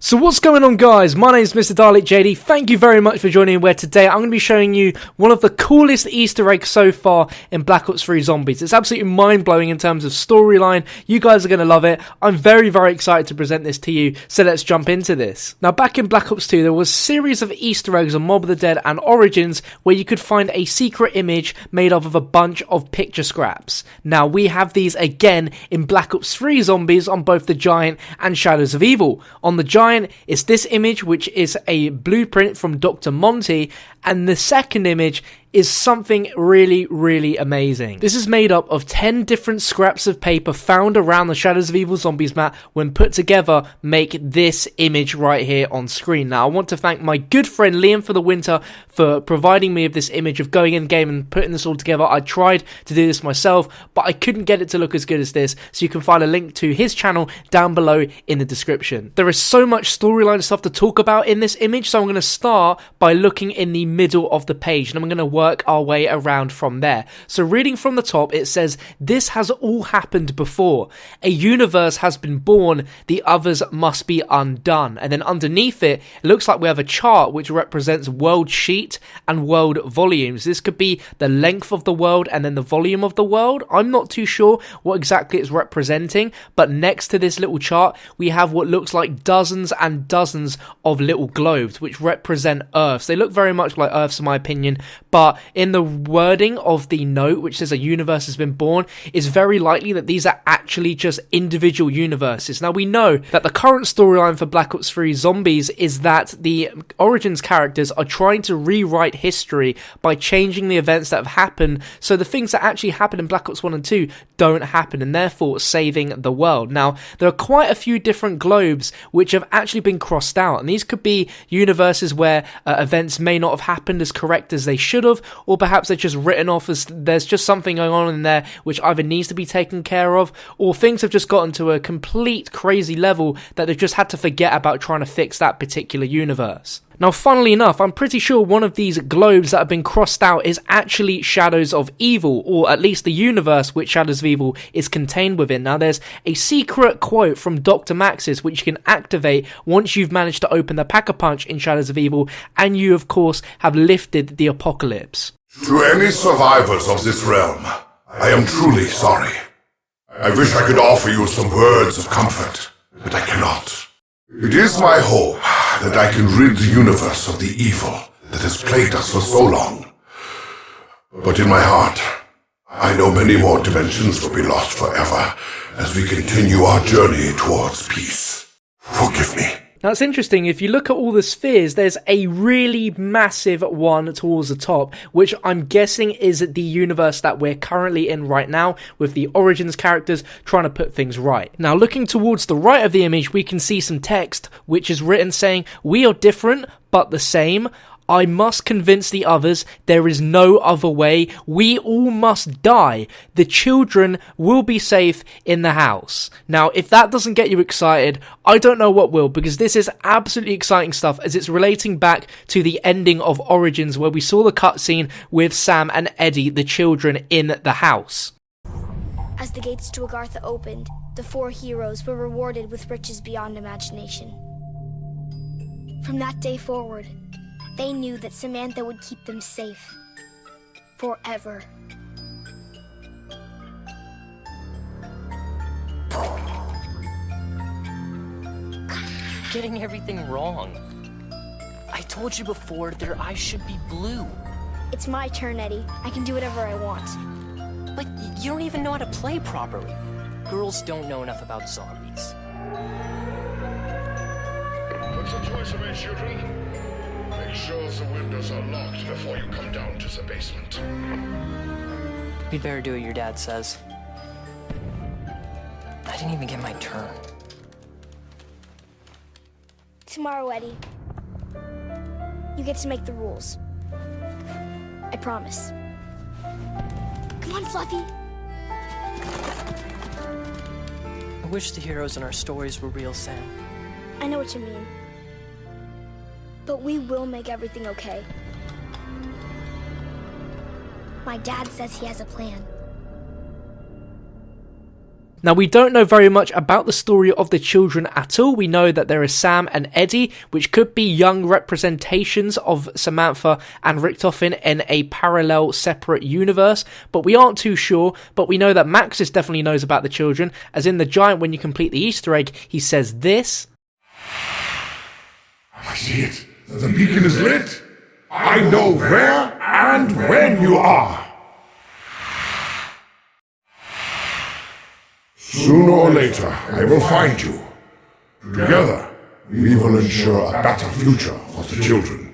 So what's going on, guys? My name is MrDalekJD. Thank you very much for joining me, where today I'm going to be showing you one of the coolest Easter eggs so far in Black Ops 3 Zombies. It's absolutely mind-blowing in terms of storyline. You guys are going to love it. I'm very, very excited to present this to you, so let's jump into this. Now, back in Black Ops 2, there was a series of Easter eggs on Mob of the Dead and Origins where you could find a secret image made up of a bunch of picture scraps. Now, we have these again in Black Ops 3 Zombies on both the Giant and Shadows of Evil. On the Giant, it's this image, which is a blueprint from Dr. Monty, and the second image is something really, really amazing. This is made up of 10 different scraps of paper found around the Shadows of Evil Zombies map. When put together, make this image right here on screen. Now, I want to thank my good friend Liam for the Winter for providing me with this image of going in game and putting this all together. I tried to do this myself, but I couldn't get it to look as good as this, so you can find a link to his channel down below in the description. There is so much storyline stuff to talk about in this image, so I'm going to start by looking in the middle of the page, and I'm going to work our way around from there. So reading from the top, it says, "This has all happened before. A universe has been born, the others must be undone." And then underneath it, it looks like we have a chart which represents world sheet and world volumes. This could be the length of the world and then the volume of the world. I'm not too sure what exactly it's representing, but next to this little chart, we have what looks like dozens and dozens of little globes which represent Earths. They look very much like Earths in my opinion, but in the wording of the note, which says a universe has been born, it's very likely that these are actually just individual universes. Now, we know that the current storyline for Black Ops 3 Zombies is that the Origins characters are trying to rewrite history by changing the events that have happened, so the things that actually happen in Black Ops 1 and 2 don't happen, and therefore saving the world. Now, there are quite a few different globes which have actually been crossed out, and these could be universes where events may not have happened as correct as they should have, or perhaps they're just written off as there's just something going on in there which either needs to be taken care of, or things have just gotten to a complete crazy level that they've just had to forget about trying to fix that particular universe. Now, funnily enough, I'm pretty sure one of these globes that have been crossed out is actually Shadows of Evil, or at least the universe which Shadows of Evil is contained within. Now, there's a secret quote from Dr. Maxis which you can activate once you've managed to open the Pack-a-Punch in Shadows of Evil, and you, of course, have lifted the apocalypse. To any survivors of this realm, I am truly sorry. I wish I could offer you some words of comfort, but I cannot. It is my hope that I can rid the universe of the evil that has plagued us for so long. But in my heart, I know many more dimensions will be lost forever as we continue our journey towards peace. Forgive me. Now, it's interesting, if you look at all the spheres, there's a really massive one towards the top, which I'm guessing is the universe that we're currently in right now, with the Origins characters trying to put things right. Now, looking towards the right of the image, we can see some text, which is written saying, "We are different, but the same. I must convince the others there is no other way. We all must die. The children will be safe in the house." Now, if that doesn't get you excited, I don't know what will, because this is absolutely exciting stuff, as it's relating back to the ending of Origins, where we saw the cutscene with Sam and Eddie, the children, in the house. As the gates to Agartha opened, the four heroes were rewarded with riches beyond imagination. From that day forward, they knew that Samantha would keep them safe. Forever. Getting everything wrong. I told you before, their eyes should be blue. It's my turn, Eddie. I can do whatever I want. But you don't even know how to play properly. Girls don't know enough about zombies. What's the choice of it, children? Make sure the windows are locked before you come down to the basement. We'd better do what your dad says. I didn't even get my turn. Tomorrow, Eddie, you get to make the rules. I promise. Come on, Fluffy. I wish the heroes in our stories were real, Sam. I know what you mean. But we will make everything okay. My dad says he has a plan. Now, we don't know very much about the story of the children at all. We know that there is Sam and Eddie, which could be young representations of Samantha and Richtofen in a parallel, separate universe, but we aren't too sure. But we know that Maxis definitely knows about the children, as in the giant, when you complete the Easter egg, he says this. I see it. The beacon is lit. I know where and when you are. Sooner or later, I will find you. Together, we will ensure a better future for the children.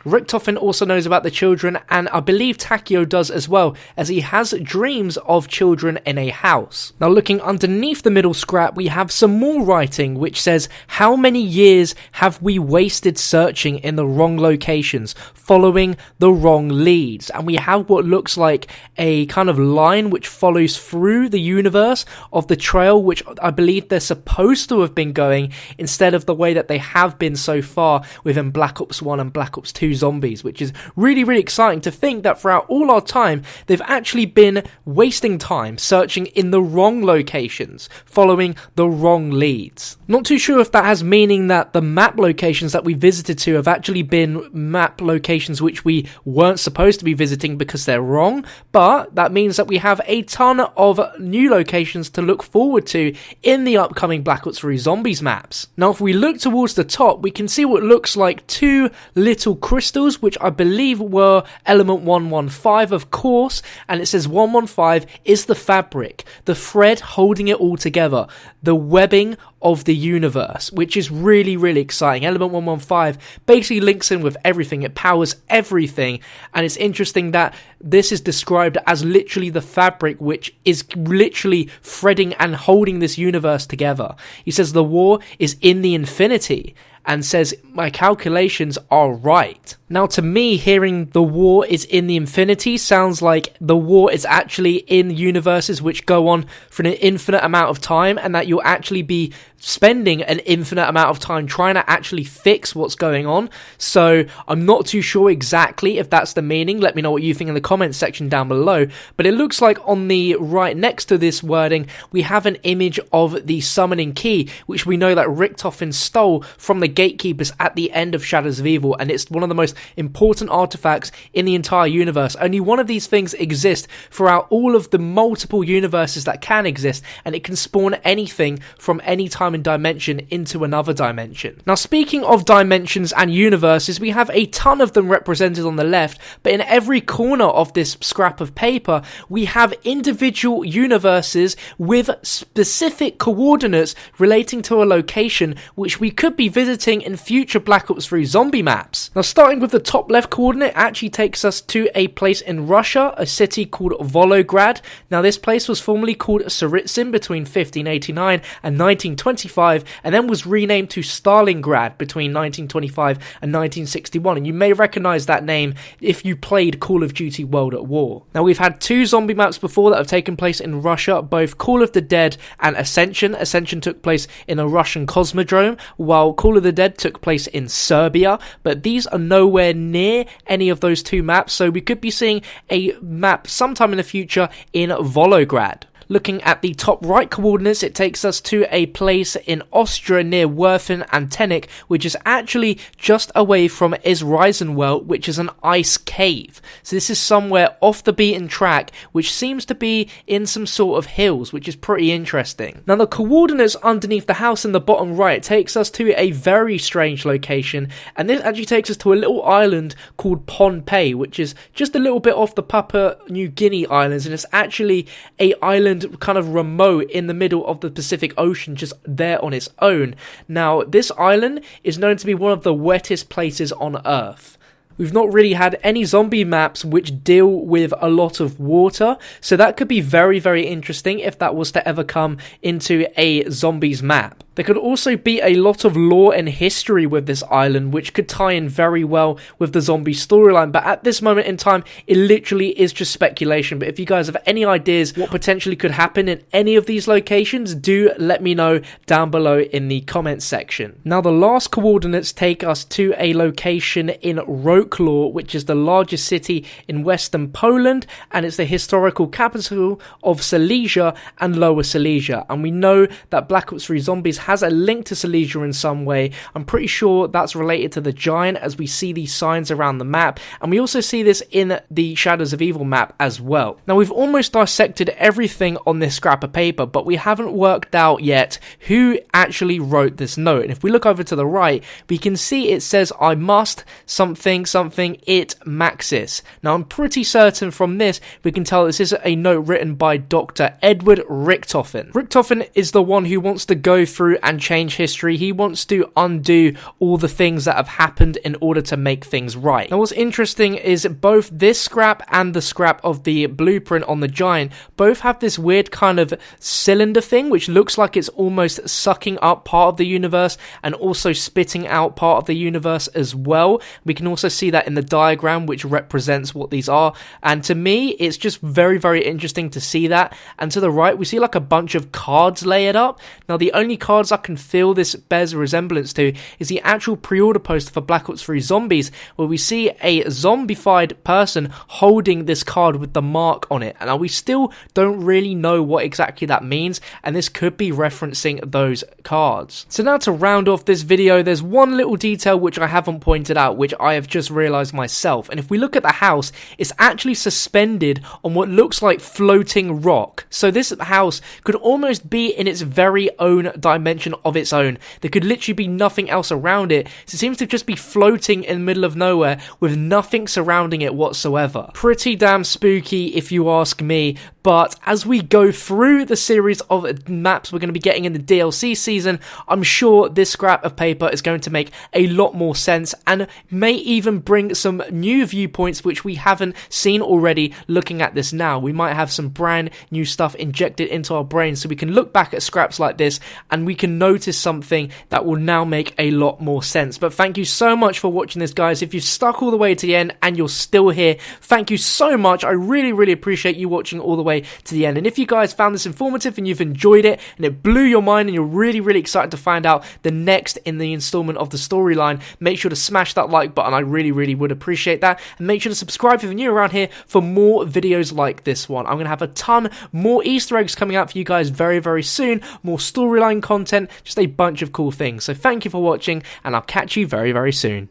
Richtofen also knows about the children, and I believe Takeo does as well, as he has dreams of children in a house. Now, looking underneath the middle scrap, we have some more writing which says, how many years have we wasted searching in the wrong locations, following the wrong leads? And we have what looks like a kind of line which follows through the universe of the trail, which I believe they're supposed to have been going, instead of the way that they have been so far within Black Ops 1 and Black Ops 2 Zombies, which is really, really exciting to think that throughout all our time, they've actually been wasting time searching in the wrong locations, following the wrong leads. Not too sure if that has meaning that the map locations that we visited to have actually been map locations which we weren't supposed to be visiting because they're wrong, but that means that we have a ton of new locations to look forward to in the upcoming Black Ops 3 Zombies maps. Now, if we look towards the top, we can see what looks like two little crystals, which I believe were element 115, of course, and it says 115 is the fabric, the thread holding it all together, the webbing of the universe, which is really, really exciting. Element 115 basically links in with everything, it powers everything, and it's interesting that this is described as literally the fabric which is literally threading and holding this universe together. He says the war is in the infinity, and says my calculations are right. Now, to me, hearing the war is in the infinity sounds like the war is actually in universes which go on for an infinite amount of time, and that you'll actually be spending an infinite amount of time trying to actually fix what's going on. So I'm not too sure exactly if that's the meaning. Let me know what you think in the comments section down below. But it looks like on the right next to this wording, we have an image of the summoning key, which we know that Richtofen stole from the gatekeepers at the end of Shadows of Evil, and it's one of the most important artifacts in the entire universe. Only one of these things exists throughout all of the multiple universes that can exist, and it can spawn anything from any time and dimension into another dimension. Now, speaking of dimensions and universes, we have a ton of them represented on the left, but in every corner of this scrap of paper, we have individual universes with specific coordinates relating to a location which we could be visiting in future Black Ops 3 zombie maps. Now, starting with the top left coordinate, actually takes us to a place in Russia, a city called Volograd. Now, this place was formerly called Tsaritsyn between 1589 and 1925, and then was renamed to Stalingrad between 1925 and 1961, and you may recognize that name if you played Call of Duty World at War. Now, we've had two zombie maps before that have taken place in Russia, both Call of the Dead and Ascension. Ascension took place in a Russian cosmodrome, while Call of the Dead took place in Serbia, but these are nowhere near any of those two maps, so we could be seeing a map sometime in the future in Volograd. Looking at the top right coordinates, it takes us to a place in Austria near Werfen and Tenek, which is actually just away from Isreisenwelt, which is an ice cave. So this is somewhere off the beaten track, which seems to be in some sort of hills, which is pretty interesting. Now, the coordinates underneath the house in the bottom right takes us to a very strange location, and this actually takes us to a little island called Pohnpei, which is just a little bit off the Papua New Guinea Islands, and it's actually a island kind of remote in the middle of the Pacific Ocean, just there on its own. Now, this island is known to be one of the wettest places on Earth. We've not really had any zombie maps which deal with a lot of water, so that could be very, very interesting if that was to ever come into a zombies map. There could also be a lot of lore and history with this island, which could tie in very well with the zombie storyline, but at this moment in time, it literally is just speculation. But if you guys have any ideas what potentially could happen in any of these locations, do let me know down below in the comments section. Now, the last coordinates take us to a location in Wrocław, which is the largest city in western Poland, and it's the historical capital of Silesia and Lower Silesia. And we know that Black Ops 3 Zombies has a link to Silesia in some way. I'm pretty sure that's related to the Giant, as we see these signs around the map, and we also see this in the Shadows of Evil map as well. Now, we've almost dissected everything on this scrap of paper, but we haven't worked out yet who actually wrote this note. And if we look over to the right, we can see it says, "I must something something it Maxis." Now, I'm pretty certain from this we can tell this is a note written by Dr. Edward Richtofen. Richtofen is the one who wants to go through and change history. He wants to undo all the things that have happened in order to make things right. Now, what's interesting is both this scrap and the scrap of the blueprint on the Giant both have this weird kind of cylinder thing, which looks like it's almost sucking up part of the universe and also spitting out part of the universe as well. We can also see that in the diagram, which represents what these are, and to me it's just very, very interesting to see that. And to the right, we see like a bunch of cards layered up. Now, the only cards I can feel this bears a resemblance to is the actual pre-order poster for Black Ops 3 Zombies, where we see a zombified person holding this card with the mark on it. And now we still don't really know what exactly that means, and this could be referencing those cards. So now, to round off this video, there's one little detail which I haven't pointed out, which I have just realized myself. And if we look at the house, it's actually suspended on what looks like floating rock. So this house could almost be in its very own dimension of its own. There could literally be nothing else around it. So it seems to just be floating in the middle of nowhere with nothing surrounding it whatsoever. Pretty damn spooky if you ask me. But as we go through the series of maps we're going to be getting in the DLC season, I'm sure this scrap of paper is going to make a lot more sense and may even bring some new viewpoints which we haven't seen already looking at this now. We might have some brand new stuff injected into our brains, so we can look back at scraps like this and we can notice something that will now make a lot more sense. But thank you so much for watching this, guys. If you've stuck all the way to the end and you're still here, thank you so much. I really, really appreciate you watching all the way to the end. And if you guys found this informative and you've enjoyed it and it blew your mind and you're really, really excited to find out the next in the installment of the storyline, make sure to smash that like button. I really, really would appreciate that. And make sure to subscribe if you're new around here for more videos like this one. I'm going to have a ton more Easter eggs coming out for you guys very, very soon. More storyline content, just a bunch of cool things. So thank you for watching, and I'll catch you very, very soon.